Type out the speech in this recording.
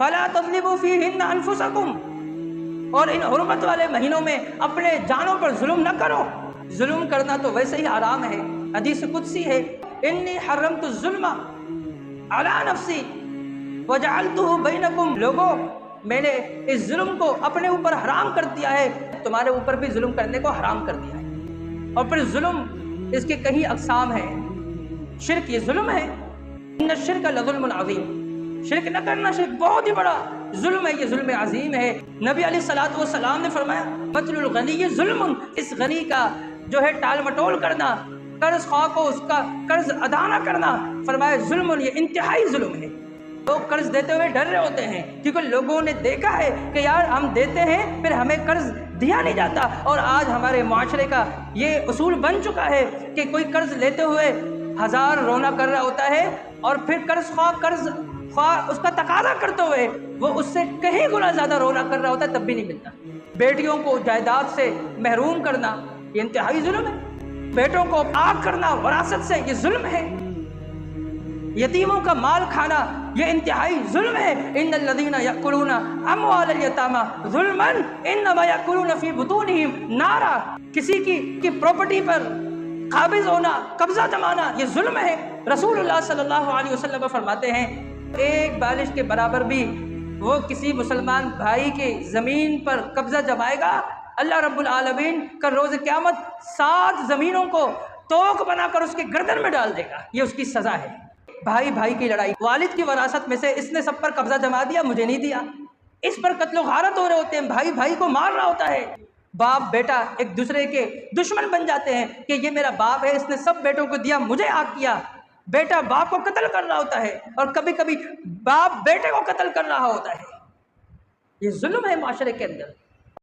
فلا تظلموا فیہن انفسکم، اور ان حرمت والے مہینوں میں اپنے جانوں پر ظلم نہ کرو۔ ظلم کرنا تو ویسے ہی حرام ہے، حدیث قدسی ہے، انی حرمت الظلم علی نفسی وجعلتہ بینکم، لوگوں میں نے اس ظلم کو اپنے اوپر حرام کر دیا ہے، تمہارے اوپر بھی ظلم کرنے کو حرام کر دیا ہے۔ اور پھر ظلم اس کے کئی اقسام ہیں۔ شرک یہ ظلم ہے، ان الشرک لظلم عظیم، شرک نہ کرنا شرک بہت ہی بڑا ظلم ہے، یہ ظلم عظیم ہے۔ نبی علیہ الصلوۃ والسلام نے فرمایا قتل الغنی ظلم، اس غنی کا جو ہے ٹال مٹول کرنا، قرض خواہ کو اس کا قرض ادا نہ کرنا، فرمایا ظلم، یہ انتہائی ظلم ہے۔ لوگ قرض دیتے ہوئے ڈر رہے ہوتے ہیں کیونکہ لوگوں نے دیکھا ہے کہ یار ہم دیتے ہیں پھر ہمیں قرض دیا نہیں جاتا، اور آج ہمارے معاشرے کا یہ اصول بن چکا ہے کہ کوئی قرض لیتے ہوئے ہزار رونا کر رہا ہوتا ہے، اور پھر قرض خواہ اس کا تقاضا کرتے ہوئے وہ اس سے کہیں گنا زیادہ رونا کر رہا ہوتا ہے، تب بھی نہیں ملتا۔ بیٹیوں کو جائیداد سے محروم کرنا یہ انتہائی ظلم ہے، بیٹوں کو پاک کرنا وراثت سے یہ ظلم ہے، یتیموں کا مال کھانا یہ انتہائی ظلم ہے۔ ان الذین یأکلون اموال الیتامی ظلما انما یأکلون فی بطونہم نارا، کسی کی پراپرٹی پر قابض ہونا، قبضہ جمانا یہ ظلم ہے۔ رسول اللہ صلی اللہ علیہ وسلم فرماتے ہیں ایک بالش کے برابر بھی وہ کسی مسلمان بھائی کی زمین پر قبضہ جمائے گا، اللہ رب العالمین کا روز قیامت 7 زمینوں کو توق بنا کر اس کے گردن میں ڈال دے گا، یہ اس کی سزا ہے۔ بھائی بھائی کی لڑائی، والد کی وراثت میں سے اس نے سب پر قبضہ جما دیا، مجھے نہیں دیا، اس پر قتل و غارت ہو رہے ہوتے ہیں، بھائی بھائی کو مار رہا ہوتا ہے، باپ بیٹا ایک دوسرے کے دشمن بن جاتے ہیں کہ یہ میرا باپ ہے، اس نے سب بیٹوں کو دیا، مجھے آگ کیا، بیٹا باپ کو قتل کر رہا ہوتا ہے، اور کبھی کبھی باپ بیٹے کو قتل کر رہا ہوتا ہے، یہ ظلم ہے معاشرے کے اندر۔